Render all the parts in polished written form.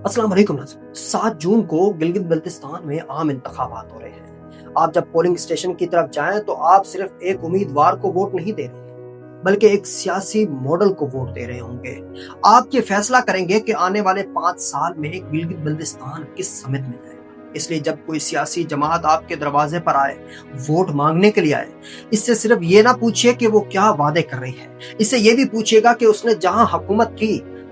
अस्सलाम वालेकुम नाज़रीन। 7 जून को गिलगित बल्तिस्तान में आम इंतखाबात हो रहे हैं। आप जब पोलिंग स्टेशन की तरफ जाएं तो आप सिर्फ एक उम्मीदवार को वोट नहीं दे रहे, बल्कि एक सियासी मॉडल को वोट दे रहे होंगे। आप ये फैसला करेंगे कि आने वाले 5 साल में गिलगित बल्तिस्तान किस समित में जाएगा। इसलिए जब कोई सियासी जमात आपके दरवाजे पर आए, वोट मांगने के लिए आए, इससे सिर्फ ये ना पूछिए कि वो क्या वादे कर रही है, इससे ये भी पूछिएगा कि उसने जहां हुकूमत की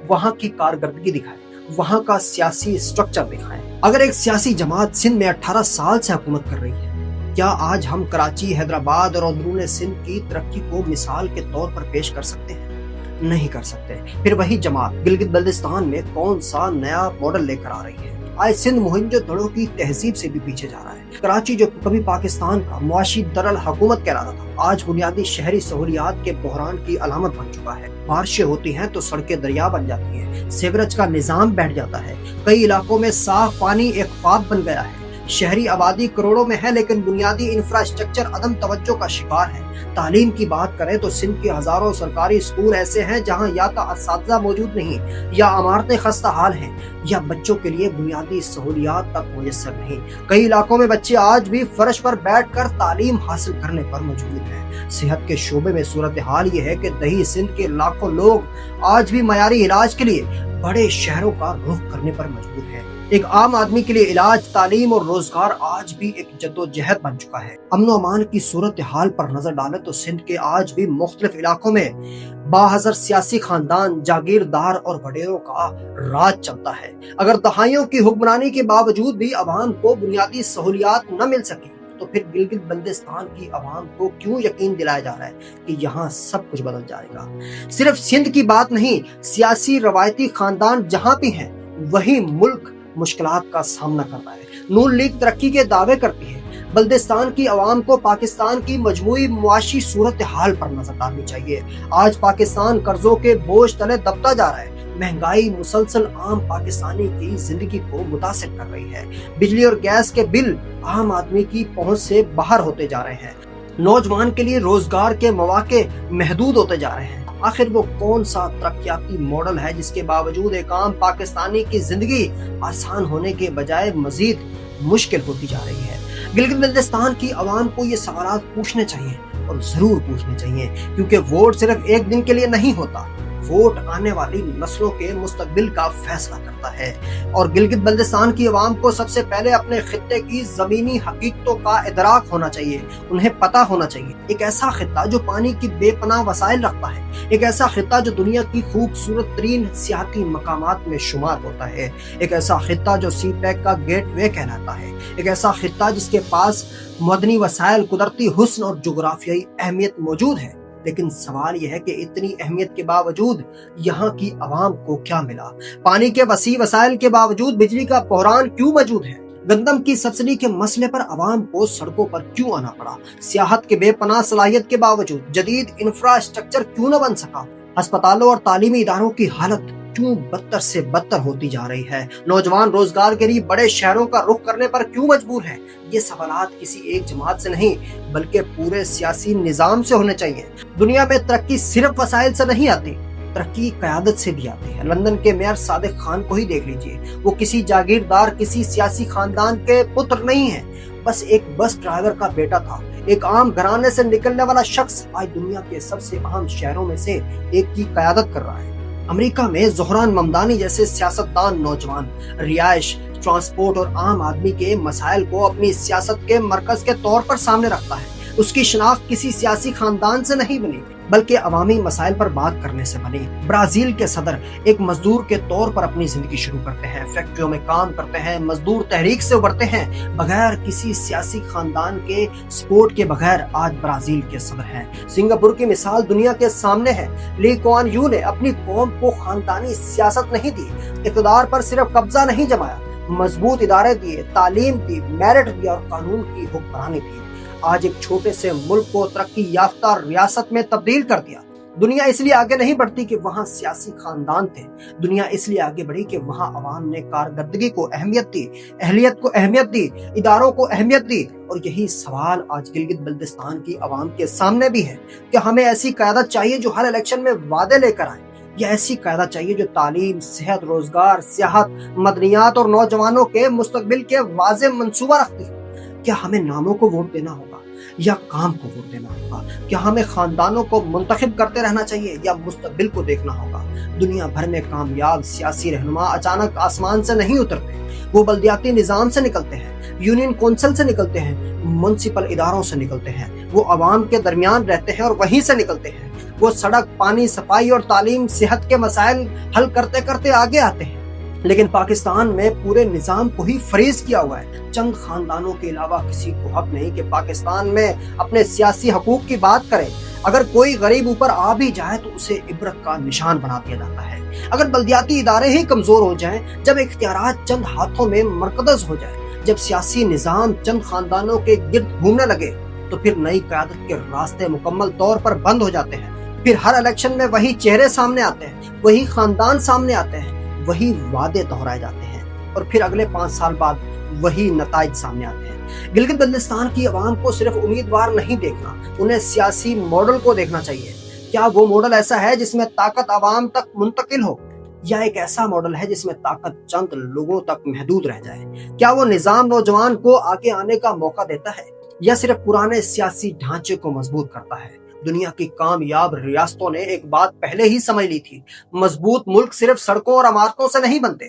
वहां की कारकर्दगी दिखाए, वहां का सियासी स्ट्रक्चर दिखाएं। अगर एक सियासी जमात सिंध में 18 साल से हुकूमत कर रही है, क्या आज हम कराची, हैदराबाद और अंदरून सिंध की तरक्की को मिसाल के तौर पर पेश कर सकते हैं? नहीं कर सकते। फिर वही जमात गिलगित बल्तिस्तान में कौन सा नया मॉडल लेकर आ रही है? आज सिंध मोहनजोदड़ो की तहजीब से भी पीछे जा रहा है। कराची जो कभी पाकिस्तान का मुआशी दरअल हुकूमत कहलाता था, आज बुनियादी शहरी सहूलियात के बहरान की अलामत बन चुका है। बारिशें होती हैं तो सड़कें दरिया बन जाती हैं, सीवरेज का निजाम बैठ जाता है। कई इलाकों में साफ पानी एक ख्वाब बन गया है। शहरी आबादी करोड़ों में है, लेकिन बुनियादी इंफ्रास्ट्रक्चर अदम तवज्जो का शिकार है। तालीम की बात करें तो सिंध के हजारों सरकारी स्कूल ऐसे हैं जहां या तो असातिज़ा मौजूद नहीं, या इमारतें खस्ता हाल हैं, या बच्चों के लिए बुनियादी सहूलियात तक मुयस्सर नहीं। कई इलाकों में बच्चे आज भी फर्श पर बैठकर तालीम हासिल करने पर मजबूर हैं। सेहत के शोबे में सूरत हाल ये है कि दही सिंध के लाखों लोग आज भी मयारी इलाज के लिए बड़े शहरों का रुख करने पर मजबूर हैं। एक आम आदमी के लिए इलाज, तालीम और रोजगार आज भी एक जद्दोजहद बन चुका है। अमन अमान की सूरत हाल पर नजर डालें तो सिंध के आज भी मुख्तलिफ इलाकों में बाहज़र सियासी खानदान, जागीरदार और वडेरों का राज चलता है। अगर दहाइयों की हुक्मरानी के बावजूद भी अवाम को बुनियादी सहूलियात न मिल सकी, तो फिर गिलगित बल्तिस्तान की अवाम को क्यों यकीन दिलाया जा रहा है कि यहाँ सब कुछ बदल जाएगा? सिर्फ सिंध की बात नहीं, सियासी रवायती खानदान जहाँ भी हैं, वही मुल्क मुश्किलात का सामना कर रहा है। नून लीग तरक्की के दावे करती है। बल्तिस्तान की अवाम को पाकिस्तान की मजमूई मुआशी सूरत हाल पर नजर डालनी चाहिए। आज पाकिस्तान कर्जों के बोझ तले दबता जा रहा है। महंगाई मुसलसल आम पाकिस्तानी की जिंदगी को मुतासिर कर रही है। बिजली और गैस के बिल आम आदमी की पहुंच से बाहर होते जा रहे हैं। नौजवान के लिए रोजगार के मौके महदूद होते जा रहे हैं। आखिर वो कौन सा तरक्याती मॉडल है जिसके बावजूद एक आम पाकिस्तानी की जिंदगी आसान होने के बजाय मजीद मुश्किल होती जा रही है? गिलगित बल्तिस्तान की आवाम को ये सवाल पूछने चाहिए, और जरूर पूछने चाहिए, क्योंकि वोट सिर्फ एक दिन के लिए नहीं होता। वोट आने वाली नस्लों के मुस्तकबिल का फैसला करता है। और गिलगित बल्तिस्तान की आवाम को सबसे पहले अपने खित्ते की जमीनी हकीकतों का इदराक होना चाहिए। उन्हें पता होना चाहिए, एक ऐसा खित्ता जो पानी की बेपनाह वसाइल रखता है, एक ऐसा खित्ता जो दुनिया की खूबसूरत तरीन सियाती मकामात में शुमार होता है, एक ऐसा खित्ता जो सी पैक का गेटवे कहलाता है, एक ऐसा खित्ता जिसके पास मदनी वसाइल, कुदरती हुस्न और जोग्राफियाई अहमियत मौजूद है। लेकिन सवाल यह है कि इतनी अहमियत के बावजूद यहाँ की आवाम को क्या मिला? पानी के वसी वसाइल के बावजूद बिजली का बहरान क्यों मौजूद है? गंदम की सब्सिडी के मसले पर आवाम को सड़कों पर क्यों आना पड़ा? सियाहत के बेपनाह सलाहियत के बावजूद जदीद इंफ्रास्ट्रक्चर क्यों न बन सका? अस्पतालों और तालीमी इदारों की हालत क्यों बदतर से बदतर होती जा रही है? नौजवान रोजगार के लिए बड़े शहरों का रुख करने पर क्यों मजबूर है? ये सवालात किसी एक जमात से नहीं, बल्कि पूरे सियासी निजाम से होने चाहिए। दुनिया में तरक्की सिर्फ वसाइल से नहीं आती, तरक्की क़यादत से भी आती है। लंदन के मेयर सादिक खान को ही देख लीजिए। वो किसी जागीरदार, किसी सियासी खानदान के पुत्र नहीं है, बस एक बस ड्राइवर का बेटा था। एक आम घराने से निकलने वाला शख्स आज दुनिया के सबसे अहम शहरों में से एक की क़यादत कर रहा है। अमेरिका में ज़ोहरान ममदानी जैसे सियासतदान नौजवान रिहाइश, ट्रांसपोर्ट और आम आदमी के मसाइल को अपनी सियासत के मरकज के तौर पर सामने रखता है। उसकी शनाख्त किसी सियासी खानदान से नहीं बनी, बल्कि अवामी मसाइल पर बात करने से बनी। ब्राजील के सदर एक मजदूर के तौर पर अपनी जिंदगी शुरू करते हैं, फैक्ट्रियों में काम करते हैं, मजदूर तहरीक से उभरते हैं, बगैर किसी सियासी खानदान के सपोर्ट के बगैर आज ब्राजील के सदर हैं। सिंगापुर की मिसाल दुनिया के सामने है। ली कुआन यू ने अपनी कौम को खानदानी सियासत नहीं दी, इक़्तिदार पर सिर्फ कब्जा नहीं जमाया, मजबूत इदारे दिए, तालीम दी, मेरिट दिया और कानून की हुक्मरानी दी। आज एक छोटे से मुल्क को तरक्की याफ्ता रियासत में तब्दील कर दिया। दुनिया इसलिए आगे नहीं बढ़ती कि वहाँ सियासी खानदान थे, दुनिया इसलिए आगे बढ़ी कि वहाँ अवाम ने कारकर्दगी को अहमियत दी, अहलियत को अहमियत दी, इदारों को अहमियत दी। और यही सवाल आज गिलगित बल्तिस्तान की अवाम के सामने भी है कि हमें ऐसी क़यादत चाहिए जो हर इलेक्शन में वादे लेकर आए, یہ ایسی قیادت چاہیے جو تعلیم، صحت، روزگار، سیاحت، مدنیات اور نوجوانوں کے مستقبل کے واضح منصوبہ رکھتی ہے۔ کیا ہمیں ناموں کو ووٹ دینا ہوگا یا کام کو ووٹ دینا ہوگا؟ کیا ہمیں خاندانوں کو منتخب کرتے رہنا چاہیے یا مستقبل کو دیکھنا ہوگا؟ دنیا بھر میں کامیاب سیاسی رہنما اچانک آسمان سے نہیں اترتے، وہ بلدیاتی نظام سے نکلتے ہیں، یونین کونسل سے نکلتے ہیں، میونسپل اداروں سے نکلتے ہیں، وہ عوام کے درمیان رہتے ہیں اور وہیں سے نکلتے ہیں، وہ سڑک، پانی، صفائی اور تعلیم، صحت کے مسائل حل کرتے کرتے آگے آتے ہیں۔ لیکن پاکستان میں پورے نظام کو ہی فریز کیا ہوا ہے۔ چند خاندانوں کے علاوہ کسی کو حق نہیں کہ پاکستان میں اپنے سیاسی حقوق کی بات کرے۔ اگر کوئی غریب اوپر آ بھی جائے تو اسے عبرت کا نشان بنا دیا جاتا ہے۔ اگر بلدیاتی ادارے ہی کمزور ہو جائیں، جب اختیارات چند ہاتھوں میں مرکز ہو جائے، جب سیاسی نظام چند خاندانوں کے گرد گھومنے لگے، تو پھر نئی قیادت کے راستے مکمل طور پر بند ہو جاتے ہیں۔ پھر ہر الیکشن میں وہی چہرے سامنے آتے ہیں، وہی خاندان سامنے آتے ہیں، وہی وعدے دہرائے جاتے ہیں، اور پھر اگلے 5 سال بعد وہی نتائج سامنے آتے ہیں۔ گلگت بلتستان کی عوام کو صرف امیدوار نہیں دیکھنا، انہیں سیاسی ماڈل کو دیکھنا چاہیے۔ کیا وہ ماڈل ایسا ہے جس میں طاقت عوام تک منتقل ہو، یا ایک ایسا ماڈل ہے جس میں طاقت چند لوگوں تک محدود رہ جائے؟ کیا وہ نظام نوجوان کو آگے آنے کا موقع دیتا ہے یا صرف پرانے سیاسی ڈھانچے کو مضبوط کرتا ہے؟ دنیا کی کامیاب ریاستوں نے ایک بات پہلے ہی سمجھ لی تھی، مضبوط ملک صرف سڑکوں اور عمارتوں سے نہیں بنتے،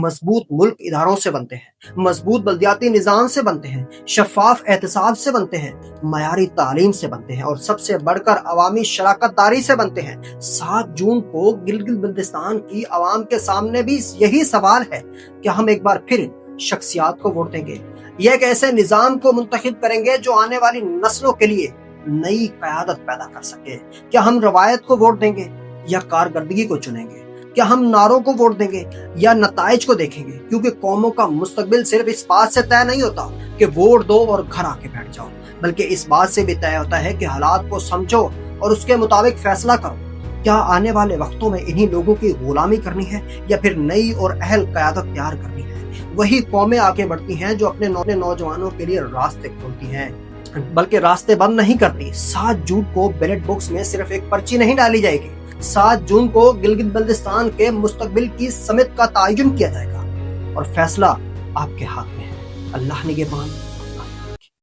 مضبوط ملک اداروں سے بنتے ہیں، مضبوط بلدیاتی نظام سے بنتے ہیں، شفاف احتساب سے بنتے ہیں، معیاری تعلیم سے بنتے ہیں، اور سب سے بڑھ کر عوامی شراکت داری سے بنتے ہیں۔ 7 جون کو گلگت بلتستان کی عوام کے سامنے بھی یہی سوال ہے، کیا ہم ایک بار پھر شخصیات کو ووٹ دیں گے، یا ایک ایسے نظام کو منتخب کریں گے جو آنے والی نسلوں کے لیے نئی قیادت پیدا کر سکے؟ کیا ہم روایت کو ووٹ دیں گے یا کارکردگی کو چنیں گے؟ کیا ہم نعروں کو ووٹ دیں گے یا نتائج کو دیکھیں گے؟ کیونکہ قوموں کا مستقبل صرف اس بات سے طے نہیں ہوتا کہ ووٹ دو اور گھر آ کے بیٹھ جاؤ، بلکہ اس بات سے بھی طے ہوتا ہے کہ حالات کو سمجھو اور اس کے مطابق فیصلہ کرو۔ کیا آنے والے وقتوں میں انہی لوگوں کی غلامی کرنی ہے یا پھر نئی اور اہل قیادت تیار کرنی ہے؟ وہی قومیں آگے بڑھتی ہیں جو اپنے نوجوانوں کے لیے راستے کھولتی ہیں، بلکہ راستے بند نہیں کرتی۔ 7 جون کو بیلٹ باکس میں صرف ایک پرچی نہیں ڈالی جائے گی، 7 جون کو گلگت بلتستان کے مستقبل کی سمت کا تعین کیا جائے گا، اور فیصلہ آپ کے ہاتھ میں ہے۔ اللہ نگہبان۔